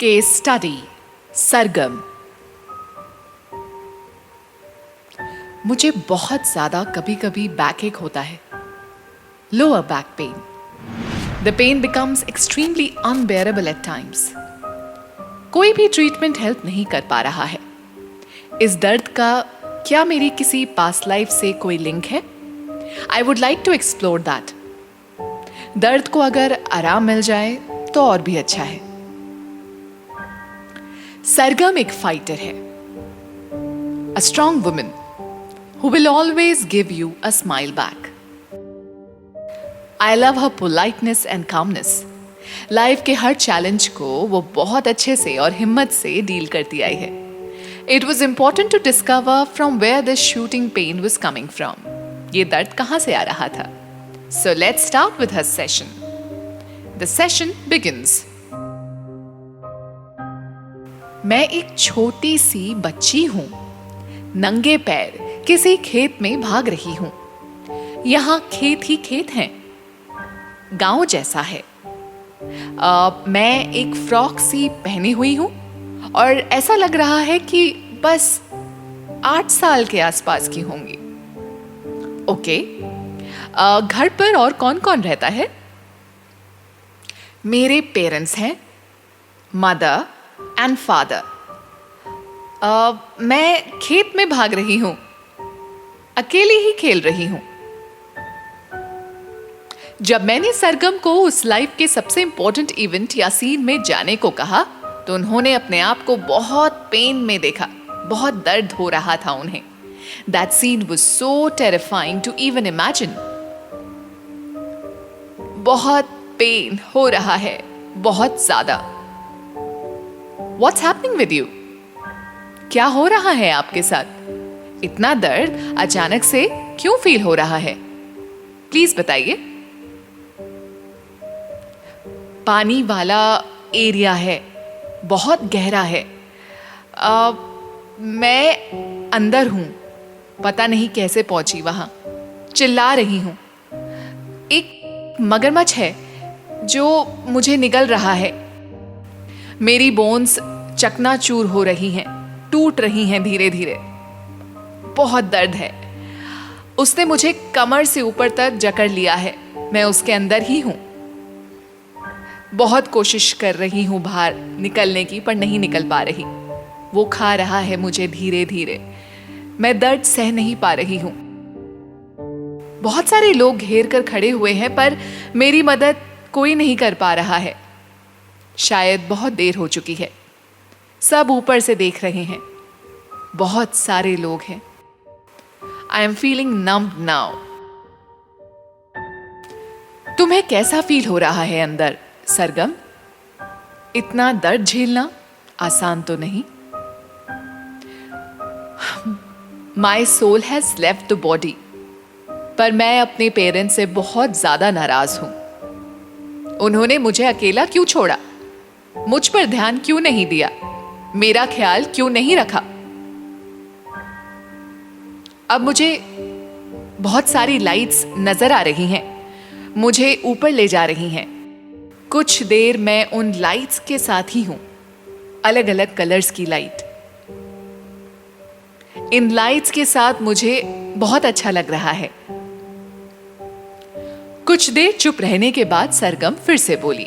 Case study सरगम। मुझे बहुत ज्यादा कभी कभी बैक एक होता है, lower back pain. The pain becomes extremely unbearable at times. कोई भी ट्रीटमेंट हेल्प नहीं कर पा रहा है। इस दर्द का क्या मेरी किसी पास्ट लाइफ से कोई लिंक है? I would like to explore that. दर्द को अगर आराम मिल जाए तो और भी अच्छा है। सरगम एक फाइटर है, a strong woman who will always give you a smile back. I love her politeness and calmness. Life के हर चैलेंज को वो बहुत अच्छे से और हिम्मत से डील करती आई है. It was important to discover from where this shooting pain was coming from. ये दर्द कहाँ से आ रहा था? So let's start with her session. The session begins. मैं एक छोटी सी बच्ची हूं, नंगे पैर किसी खेत में भाग रही हूं। यहां खेत ही खेत हैं, गांव जैसा है। मैं एक फ्रॉक सी पहनी हुई हूं और ऐसा लग रहा है कि बस 8 साल के आसपास की होंगी। ओके, घर पर और कौन कौन रहता है? मेरे पेरेंट्स हैं, मदर एंड फादर। मैं खेत में भाग रही हूं, अकेली ही खेल रही हूं। जब मैंने सरगम को उस लाइफ के सबसे इंपॉर्टेंट इवेंट या सीन में जाने को कहा तो उन्होंने अपने आप को बहुत पेन में देखा, बहुत दर्द हो रहा था उन्हें। That scene was so terrifying to even imagine. बहुत पेन हो रहा है, बहुत ज्यादा। What's happening with you? क्या हो रहा है आपके साथ? इतना दर्द अचानक से क्यों फील हो रहा है? प्लीज बताइए। पानी वाला एरिया है, बहुत गहरा है। मैं अंदर हूं, पता नहीं कैसे पहुंची वहां। चिल्ला रही हूं। एक मगरमच्छ है जो मुझे निगल रहा है। मेरी बोन्स चकनाचूर हो रही हैं, टूट रही हैं धीरे धीरे। बहुत दर्द है। उसने मुझे कमर से ऊपर तक जकड़ लिया है। मैं उसके अंदर ही हूं। बहुत कोशिश कर रही हूं बाहर निकलने की, पर नहीं निकल पा रही। वो खा रहा है मुझे धीरे धीरे। मैं दर्द सह नहीं पा रही हूं। बहुत सारे लोग घेर कर खड़े हुए हैं, पर मेरी मदद कोई नहीं कर पा रहा है। शायद बहुत देर हो चुकी है। सब ऊपर से देख रहे हैं। बहुत सारे लोग हैं। I am feeling numbed now. तुम्हें कैसा फील हो रहा है अंदर, सरगम? इतना दर्द झेलना आसान तो नहीं। My soul has left the body. पर मैं अपने पेरेंट्स से बहुत ज्यादा नाराज हूं। उन्होंने मुझे अकेला क्यों छोड़ा? मुझ पर ध्यान क्यों नहीं दिया? मेरा ख्याल क्यों नहीं रखा? अब मुझे बहुत सारी लाइट्स नजर आ रही हैं, मुझे ऊपर ले जा रही हैं। कुछ देर मैं उन लाइट्स के साथ ही हूं, अलग अलग कलर्स की लाइट। इन लाइट्स के साथ मुझे बहुत अच्छा लग रहा है। कुछ देर चुप रहने के बाद सरगम फिर से बोली,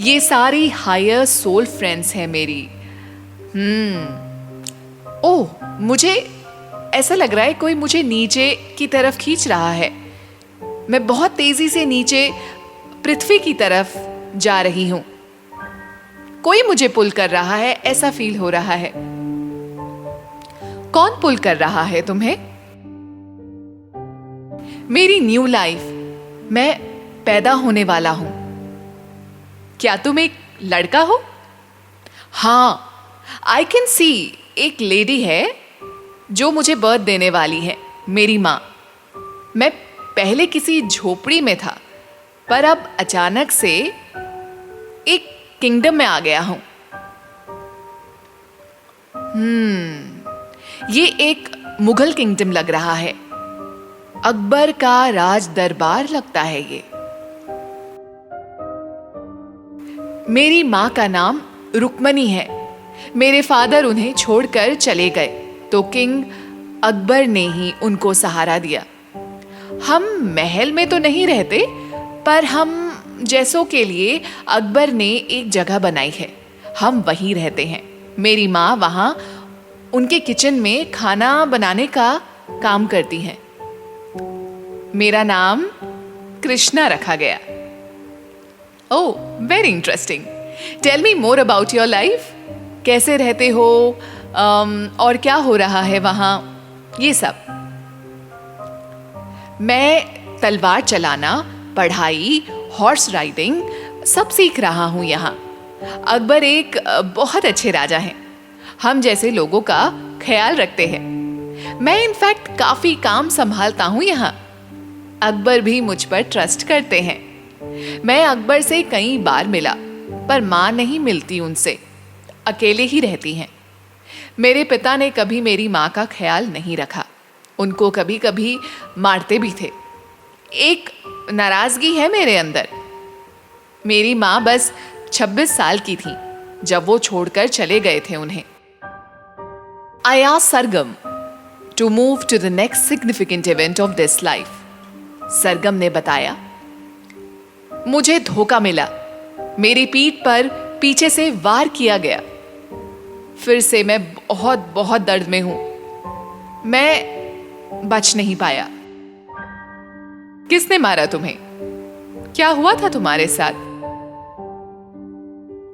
ये सारी हायर सोल फ्रेंड्स हैं मेरी। ओह, मुझे ऐसा लग रहा है कोई मुझे नीचे की तरफ खींच रहा है। मैं बहुत तेजी से नीचे पृथ्वी की तरफ जा रही हूं। कोई मुझे पुल कर रहा है, ऐसा फील हो रहा है। कौन पुल कर रहा है तुम्हें? मेरी न्यू लाइफ, मैं पैदा होने वाला हूं। क्या तुम एक लड़का हो? हाँ, आई कैन सी। एक लेडी है जो मुझे बर्थ देने वाली है, मेरी माँ। मैं पहले किसी झोपड़ी में था, पर अब अचानक से एक किंगडम में आ गया हूं। ये एक मुगल किंगडम लग रहा है। अकबर का राज दरबार लगता है ये। मेरी माँ का नाम रुक्मणी है। मेरे फादर उन्हें छोड़कर चले गए तो किंग अकबर ने ही उनको सहारा दिया। हम महल में तो नहीं रहते, पर हम जैसों के लिए अकबर ने एक जगह बनाई है, हम वहीं रहते हैं। मेरी माँ वहाँ उनके किचन में खाना बनाने का काम करती हैं। मेरा नाम कृष्णा रखा गया। Oh, very interesting. Tell me more about your life. कैसे रहते हो और क्या हो रहा है वहाँ, ये सब। मैं तलवार चलाना, पढ़ाई, हॉर्स राइडिंग सब सीख रहा हूँ यहाँ। अकबर एक बहुत अच्छे राजा हैं, हम जैसे लोगों का ख्याल रखते हैं। मैं इनफैक्ट काफी काम संभालता हूँ यहाँ। अकबर भी मुझ पर ट्रस्ट करते हैं। मैं अकबर से कई बार मिला, पर माँ नहीं मिलती उनसे, अकेले ही रहती हैं। मेरे पिता ने कभी मेरी माँ का ख्याल नहीं रखा, उनको कभी कभी मारते भी थे। एक नाराजगी है मेरे अंदर। मेरी माँ बस 26 साल की थी जब वो छोड़कर चले गए थे उन्हें। I asked Sargam to move to the next significant event of this life. सरगम ने बताया, मुझे धोखा मिला, मेरी पीठ पर पीछे से वार किया गया। फिर से मैं बहुत बहुत दर्द में हूं। मैं बच नहीं पाया। किसने मारा तुम्हें? क्या हुआ था तुम्हारे साथ?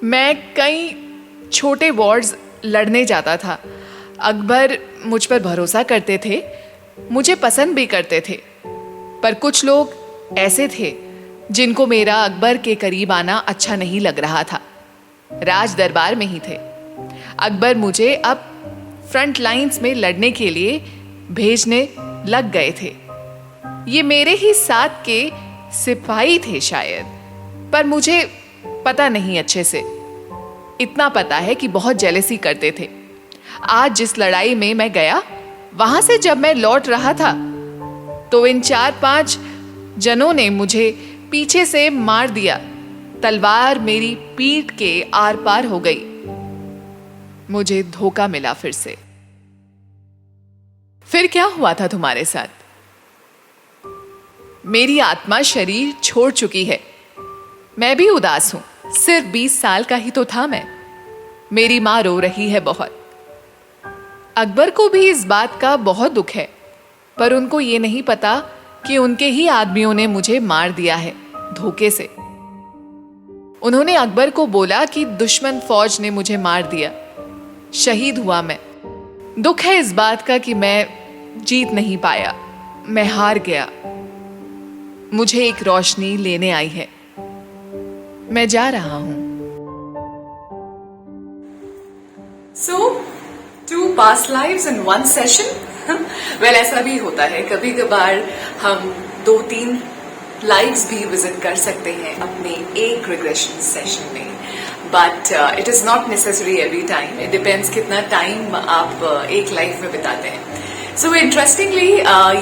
मैं कई छोटे वॉर्स लड़ने जाता था। अकबर मुझ पर भरोसा करते थे, मुझे पसंद भी करते थे, पर कुछ लोग ऐसे थे जिनको मेरा अकबर के करीब आना अच्छा नहीं लग रहा था। राज दरबार में ही थे। अकबर मुझे अब फ्रंट लाइंस में लड़ने के लिए भेजने लग गए थे। ये मेरे ही साथ के सिपाही थे शायद, पर मुझे पता नहीं अच्छे से। इतना पता है कि बहुत जेलसी करते थे। आज जिस लड़ाई में मैं गया, वहां से जब मैं लौट रहा था तो इन 4-5 जनों ने मुझे पीछे से मार दिया। तलवार मेरी पीठ के आर पार हो गई। मुझे धोखा मिला फिर से। फिर क्या हुआ था तुम्हारे साथ? मेरी आत्मा शरीर छोड़ चुकी है। मैं भी उदास हूं। सिर्फ 20 साल का ही तो था मैं। मेरी माँ रो रही है बहुत। अकबर को भी इस बात का बहुत दुख है, पर उनको ये नहीं पता कि उनके ही आदमियों ने मुझे मार दिया है धोखे से। उन्होंने अकबर को बोला कि दुश्मन फौज ने मुझे मार दिया। शहीद हुआ मैं। दुख है इस बात का कि मैं जीत नहीं पाया, मैं हार गया। मुझे एक रोशनी लेने आई है। मैं जा रहा हूं। So, 2 past lives in 1 session? Well, ऐसा भी होता है। कभी कभार हम 2-3 लाइव्स भी विजिट कर सकते हैं अपने एक रिग्रेशन सेशन में, but it is not necessary every time. It depends कितना टाइम आप एक लाइफ में बिताते हैं। सो इंटरेस्टिंगली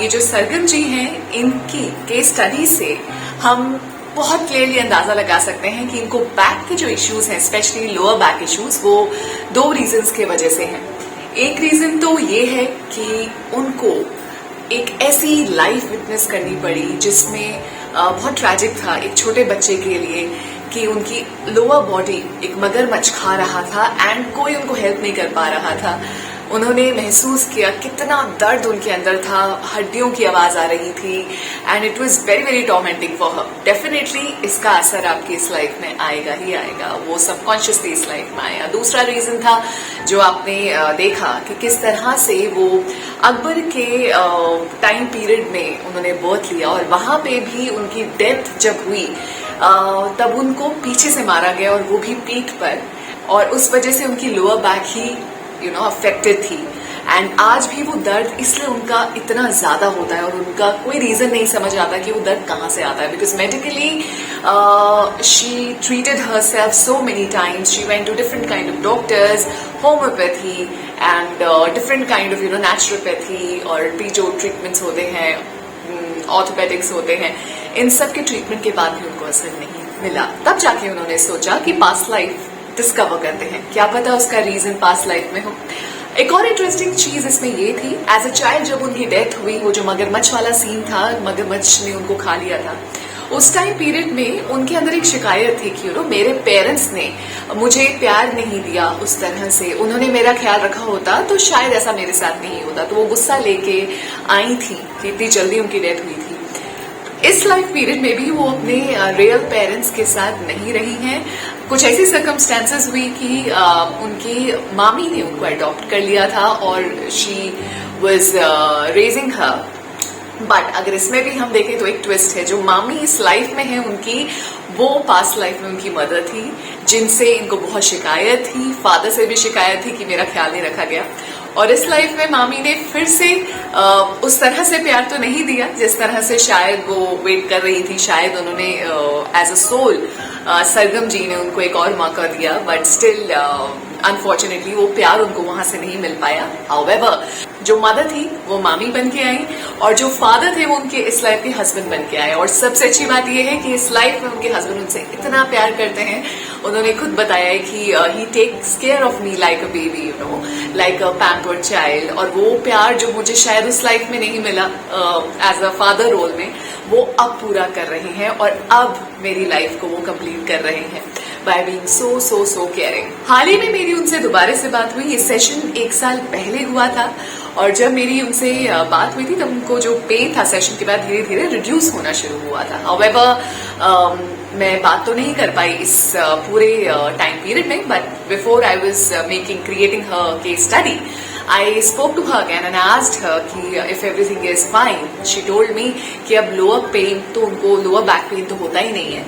ये जो सरगम जी हैं, इनकी केस स्टडी से हम बहुत क्लियरली अंदाजा लगा सकते हैं कि इनको बैक के जो इश्यूज हैं, स्पेशली लोअर बैक इश्यूज, वो 2 रीजंस के वजह से हैं। एक रीजन तो ये है कि उनको एक ऐसी लाइफ विटनेस करनी पड़ी जिसमें बहुत ट्रैजिक था एक छोटे बच्चे के लिए, कि उनकी लोअर बॉडी एक मगरमच्छ खा रहा था एंड कोई उनको हेल्प नहीं कर पा रहा था। उन्होंने महसूस किया कितना दर्द उनके अंदर था, हड्डियों की आवाज आ रही थी, and it was very very tormenting for her. Definitely इसका असर आपकी इस लाइफ में आएगा ही आएगा, वो सबकॉन्शियसली इस लाइफ में आया। दूसरा रीजन था जो आपने देखा कि किस तरह से वो अकबर के टाइम पीरियड में उन्होंने बर्थ लिया, और वहां पे भी उनकी डेथ जब हुई तब उनको पीछे से मारा गया, और वो भी पीठ पर, और उस वजह से उनकी लोअर बैक ही अफेक्टेड थी। एंड आज भी वो दर्द इसलिए उनका इतना ज्यादा होता है, और उनका कोई रीजन नहीं समझ आता कि वो दर्द कहाँ से आता है, because medically she treated herself so many times, she went to different kind of doctors, homeopathy and different kind of naturopathy, और भी जो ट्रीटमेंट्स होते हैं, ऑर्थोपेडिक्स होते हैं, इन सब के ट्रीटमेंट के बाद भी उनको असर नहीं मिला। तब जाके उन्होंने सोचा कि पास्ट लाइफ डिस्कवर करते हैं, क्या पता उसका रीजन पास्ट लाइफ में हो। एक और इंटरेस्टिंग चीज इसमें ये थी, एज अ चाइल्ड जब उनकी डेथ हुई, वो जो मगरमच्छ वाला सीन था, मगरमच्छ ने उनको खा लिया था, उस टाइम पीरियड में उनके अंदर एक शिकायत थी कि मेरे पेरेंट्स ने मुझे प्यार नहीं दिया उस तरह से, उन्होंने मेरा ख्याल रखा होता तो शायद ऐसा मेरे साथ नहीं होता। तो वो गुस्सा लेके आई थी कि इतनी जल्दी उनकी डेथ हुई थी। इस लाइफ पीरियड में भी वो अपने रियल पेरेंट्स के साथ नहीं रही हैं। कुछ ऐसी सर्कमस्टेंसेस हुई कि उनकी मामी ने उनको अडॉप्ट कर लिया था और she was raising her. But अगर इसमें भी हम देखें तो एक ट्विस्ट है, जो मामी इस लाइफ में है उनकी, वो पास्ट लाइफ में उनकी मदर थी, जिनसे इनको बहुत शिकायत थी, फादर से भी शिकायत थी कि मेरा ख्याल नहीं रखा गया। और इस लाइफ में मामी ने फिर से उस तरह से प्यार तो नहीं दिया जिस तरह से शायद वो वेट कर रही थी। शायद उन्होंने एज अ सोल सरगम जी ने उनको एक और मौका दिया, बट स्टिल अनफॉर्चुनेटली वो प्यार उनको वहां से नहीं मिल पाया। हाउएवर जो मदर थी वो मामी बन के आई और जो फादर थे वो उनके इस लाइफ के हस्बैंड बन के आए। और सबसे अच्छी बात यह है कि इस लाइफ में उनके हस्बैंड उनसे इतना प्यार करते हैं, उन्होंने खुद बताया है कि he takes care of me like a baby, you know, like a pampered child. और वो प्यार जो मुझे शायद उस लाइफ में नहीं मिला एज अ फादर रोल में, वो अब पूरा कर रहे हैं और अब मेरी लाइफ को वो कंप्लीट कर रहे हैं by being so so so caring. हाल ही में मेरी उनसे दोबारा से बात हुई। ये सेशन 1 साल पहले हुआ था और जब मेरी उनसे बात हुई थी तब उनको जो पेन था सेशन के बाद धीरे धीरे रिड्यूस होना शुरू हुआ था। हाउएवर मैं बात तो नहीं कर पाई इस पूरे टाइम पीरियड में, but before I was creating her case study, I spoke to her again and asked her कि if everything is fine. She told me कि अब lower pain तो उनको lower back pain तो होता ही नहीं है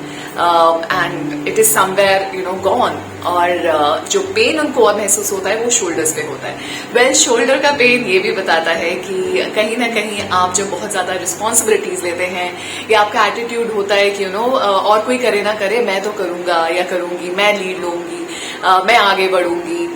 and it is somewhere gone. और जो पेन उनको अब महसूस होता है वो शोल्डर्स पे होता है। वेल शोल्डर का पेन ये भी बताता है कि कहीं ना कहीं आप जब बहुत ज्यादा रिस्पॉन्सिबिलिटीज लेते हैं या आपका एटीट्यूड होता है कि और कोई करे ना करे मैं तो करूंगा या करूंगी, मैं लीड लूंगी, मैं आगे बढ़ूंगी,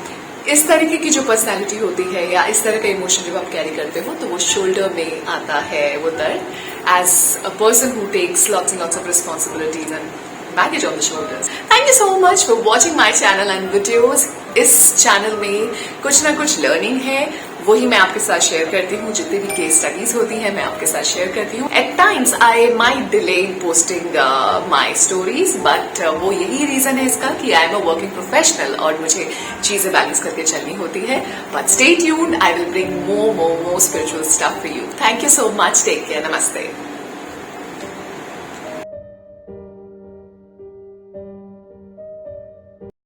इस तरीके की जो पर्सनालिटी होती है या इस तरह का इमोशन जब आप कैरी करते हो तो वो शोल्डर में आता है वो दर्द as a person who takes lots and lots of responsibilities and baggage on the shoulders. Thank you so much for watching my channel and videos. इस चैनल में कुछ ना कुछ लर्निंग है, वही मैं आपके साथ शेयर करती हूँ। जितनी भी केस स्टडीज होती है मैं आपके साथ शेयर करती हूँ। At times I might delay in posting my stories, but वो यही रीजन है इसका कि I am a working professional और मुझे चीजें बैलेंस करके चलनी होती है। But stay tuned, I will bring more spiritual stuff for you. Thank you so much, take care, नमस्ते।